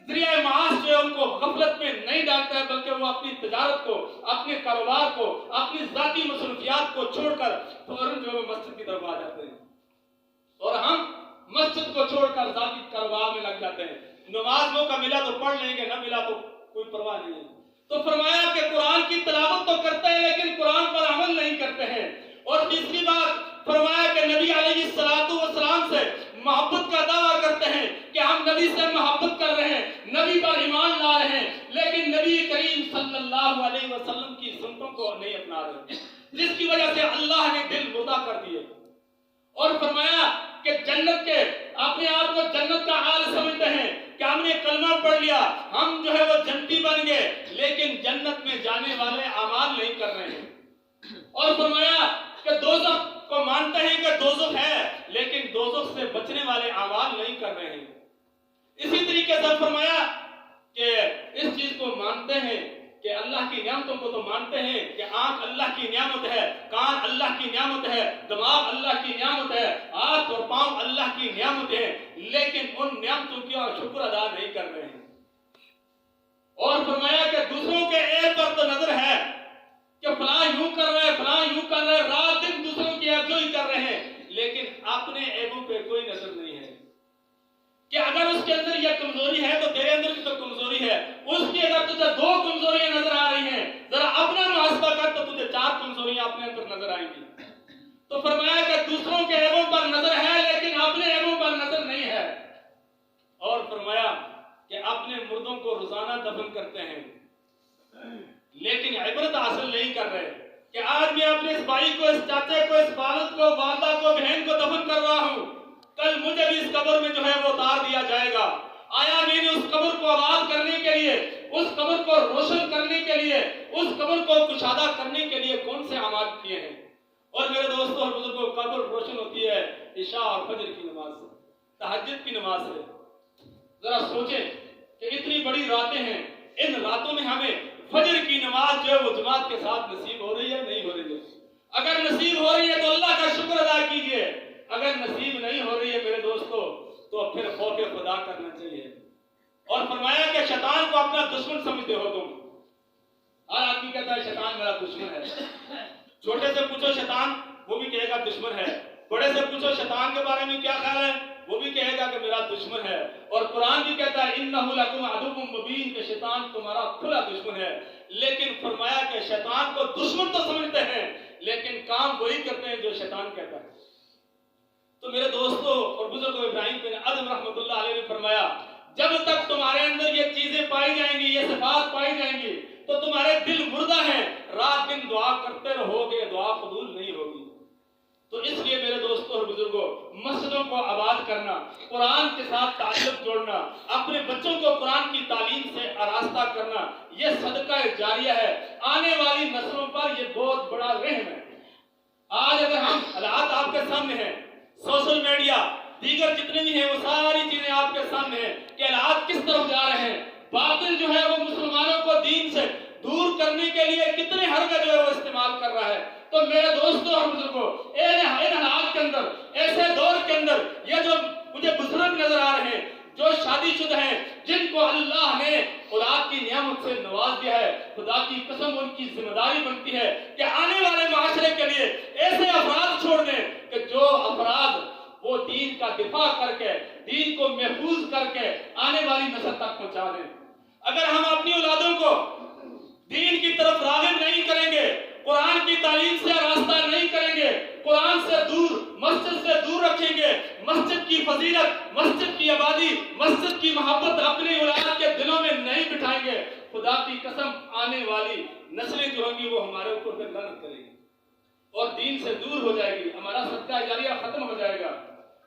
Speaker 1: ذریعہ معاش جو ہے ان کو غفلت میں نہیں ڈالتا ہے، بلکہ وہ اپنی تجارت کو، اپنے کاروبار کو، اپنی ذاتی مصروفیات کو چھوڑ کر فوراً جو ہے مسجد کی طرف آ جاتے ہیں، اور ہم مسجد کو چھوڑ کر ذاتی کاروبار میں لگ جاتے ہیں۔ نماز موقع ملا تو پڑھ لیں گے، نہ ملا تو کوئی پرواہ نہیں ہے۔ تو فرمایا کہ قرآن کی تلاوت تو کرتے ہیں لیکن قرآن پر عمل نہیں کرتے ہیں۔ اور تیسری بات فرمایا کہ نبی علیہ السلام سے محبت کا دعویٰ کرتے ہیں کہ ہم نبی سے محبت کر رہے ہیں، نبی پر ایمان لا رہے ہیں، لیکن نبی کریم صلی اللہ علیہ وسلم کی سنتوں کو نہیں اپنا رہے، جس کی وجہ سے اللہ نے دل مردہ کر دیے۔ اور فرمایا کہ جنت کے، اپنے آپ کو جنت کا حال سمجھتے ہیں کہ ہم نے کلمہ پڑھ لیا، ہم جو ہے وہ جنتی بن گئے، لیکن جنت میں جانے والے اعمال نہیں کر رہے ہیں۔ اور فرمایا کہ دوزخ کو مانتے ہیں کہ دوزخ ہے، لیکن دوزخ سے بچنے والے اعمال نہیں کر رہے ہیں۔ اسی طریقے سے فرمایا کہ اس چیز کو مانتے ہیں کہ اللہ کی نعمتوں کو تو مانتے ہیں کہ آنکھ اللہ کی نعمت ہے، کان اللہ کی نعمت ہے، دماغ اللہ کی نعمت ہے، ہاتھ اور پاؤں اللہ کی نعمت ہے، لیکن ان نعمتوں کا شکر ادا نہیں کر رہے ہیں۔ اور فرمایا کہ دوسروں کے عیب پر تو نظر ہے کہ فلاں یوں کر رہے ہیں، فلاں یوں کر رہے ہیں، رات دن دوسروں کی عیبجوئی کر رہے ہیں، لیکن اپنے عیبوں پہ کوئی نظر نہیں ہے کہ اگر اس کے اندر یہ کمزوری ہے تو تیرے اندر بھی تو کمزوری ہے، اس کی اگر تجھے 2 کمزوریاں نظر آ رہی ہیں، ذرا اپنا محاسبہ کر تو تجھے 4 کمزوریاں اپنے اندر نظر آئیں گی۔ تو فرمایا کہ دوسروں کے عیبوں پر نظر ہے لیکن اپنے عیبوں پر نظر نہیں ہے۔ اور فرمایا کہ اپنے مردوں کو روزانہ دفن کرتے ہیں لیکن عبرت حاصل نہیں کر رہے کہ آج میں اپنے اس بھائی کو، اس چاچے کو، اس والد کو، والدہ کو، بہن کو دفن کر رہا ہوں، کل مجھے بھی اس قبر میں جو ہے وہ اتار دیا جائے گا۔ آیا میں نے اس قبر کو آباد کرنے کے لیے، اس قبر کو روشن کرنے کے لیے، اس قبر کو کشادہ کرنے کے لیے کون سے اعمال کیے ہیں؟ اور میرے دوستوں اور بزرگوں، قبر روشن ہوتی ہے عشاء اور فجر کی نماز سے، تہجد کی نماز سے۔ ذرا سوچیں کہ اتنی بڑی راتیں ہیں، ان راتوں میں ہمیں فجر کی نماز جو ہے وہ جماعت کے ساتھ نصیب ہو رہی ہے نہیں ہو رہی ہے؟ اگر نصیب ہو رہی ہے تو اللہ کا شکر ادا کیجئے، اگر نصیب نہیں ہو رہی ہے میرے دوستو تو پھر خوف خدا کرنا چاہیے۔ اور فرمایا کہ شیطان کو اپنا دشمن سمجھتے ہو تم۔ ہر آدمی کہتا ہے شیطان میرا دشمن ہے، چھوٹے سے پوچھو شیطان، وہ بھی کہے گا دشمن ہے، بڑے سے پوچھو شیطان کے بارے میں کیا خیال ہے، وہ بھی کہے گا کہ میرا دشمن ہے۔ اور قرآن بھی کہتا ہے انہ لکم عدو مبین، کہ شیطان تمہارا کھلا دشمن ہے۔ لیکن فرمایا کہ شیطان کو دشمن تو سمجھتے ہیں لیکن کام وہی کرتے ہیں جو شیطان کہتا ہے۔ تو میرے دوستوں اور بزرگوں، ابراہیم بن ادم رحمت اللہ علیہ نے فرمایا جب تک تمہارے اندر یہ چیزیں پائی جائیں گی، یہ صفات پائی جائیں گی تو تمہارے دل مردہ ہیں، رات دن دعا کرتے رہو گے، دعا قبول نہیں ہوگی۔ تو اس لیے میرے دوستوں اور بزرگوں، مسجدوں کو آباد کرنا، قرآن کے ساتھ تعلق جوڑنا، اپنے بچوں کو قرآن کی تعلیم سے آراستہ کرنا، یہ صدقہ جاریہ ہے، آنے والی نسلوں پر یہ بہت بڑا رحم ہے۔ آج اگر ہم حالات آپ کے سامنے ہیں، سوشل میڈیا دیگر جتنے بھی ہیں وہ ساری چیزیں آپ کے سامنے ہیں کہ حالات کس طرف جا رہے ہیں۔ باطل جو ہے وہ مسلمانوں کو دین سے دور کرنے کے لیے کتنے حربے جو ہے وہ استعمال کر رہا ہے۔ تو میرے دوستوں اور بزرگوں، ان حالات کے اندر، ایسے دور کے اندر، یہ جو مجھے بزرگ نظر آ رہے ہیں جو شادی شدہ ہیں، جن کو اللہ نے اولاد کی نعمت سے نواز دیا ہے، خدا کی قسم ان کی ذمہ داری بنتی ہے کہ آنے والے معاشرے کے لیے ایسے افراد چھوڑ دیں کہ جو افراد وہ دین کا دفاع کر کے، دین کو محفوظ کر کے آنے والی نسل تک پہنچا دیں۔ اگر ہم اپنی اولادوں کو دین کی طرف راغب نہیں کریں گے، قرآن کی تعلیم سے راستہ نہیں کریں گے، قرآن سے دور، مسجد سے دور رکھیں گے، مسجد کی فضیلت، مسجد کی آبادی، مسجد کی محبت اپنی اولاد کے دلوں میں نہیں بٹھائیں گے، خدا کی قسم آنے والی نسلیں جو ہوں گی وہ ہمارے اوپر لعنت کریں گی اور دین سے دور ہو جائے گی، ہمارا صدقہ جاریہ ختم ہو جائے گا۔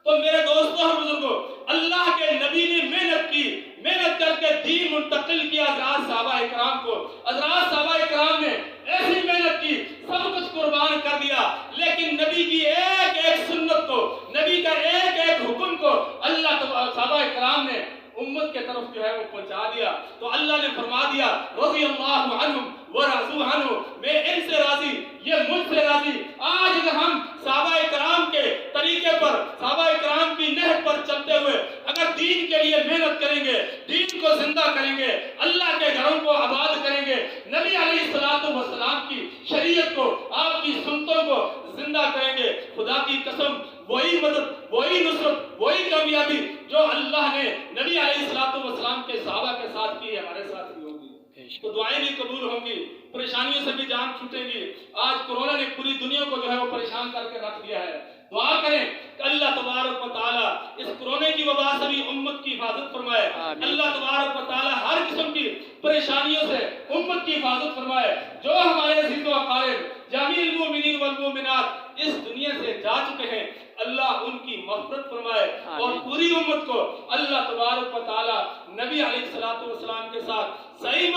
Speaker 1: تو میرے دوستوں اور بزرگوں، اللہ کے نبی نے محنت کی، محنت کر کے دین منتقل کیا حضرات صحابہ اکرام کو۔ حضرات صحابہ اکرام نے ایسی محنت کی، سب کچھ قربان کر دیا، لیکن نبی کی ایک ایک سنت کو، نبی کا ایک ایک حکم کو اللہ صحابہ اکرام نے امت کے طرف جو ہے وہ پہنچا دیا۔ تو اللہ نے فرما دیا رضی اللہ عنہم ورضوا عنہ، میں ان سے راضی، یہ مجھ سے راضی۔ آج اگر ہم صحابہ اکرام کے طریقے پر، صحابہ اکرام کی نہج پر چلتے ہوئے اگر دین کے لیے محنت کریں گے، دین کو زندہ کریں گے، اللہ کے گھروں کو آباد کریں گے، نبی علیہ السلام کی شریعت کو، آپ کی سنتوں کو زندہ کریں گے، خدا کی قسم وہی مدد، وہی نصرت، وہی کامیابی جو اللہ نے نبی علیہ السلام کے صحابہ کے ساتھ کی، ہمارے ساتھ بھی ہوگی۔ تو دعائیں بھی قبول ہوں گی، پریشانیوں سے بھی جان چھوٹے گی۔ آج کورونا نے پوری دنیا کو جو ہے وہ پریشان کر کے رکھ دیا ہے۔ دعا کریں کہ اللہ تبارک و تعالیٰ اس کورونا کی وبا سے بھی امت کی حفاظت فرمائے۔ اللہ تبارک و تعالیٰ ہر قسم کی پریشانیوں سے امت کی حفاظت فرمائے۔ جو ہمارے عزیز و اقارب جمیع المؤمنین والمؤمنات اس دنیا سے جا چکے ہیں، اللہ ان کی مغفرت فرمائے اور پوری امت کو اللہ تبارک و تعالیٰ نبی علیہ السلام کے ساتھ صحیح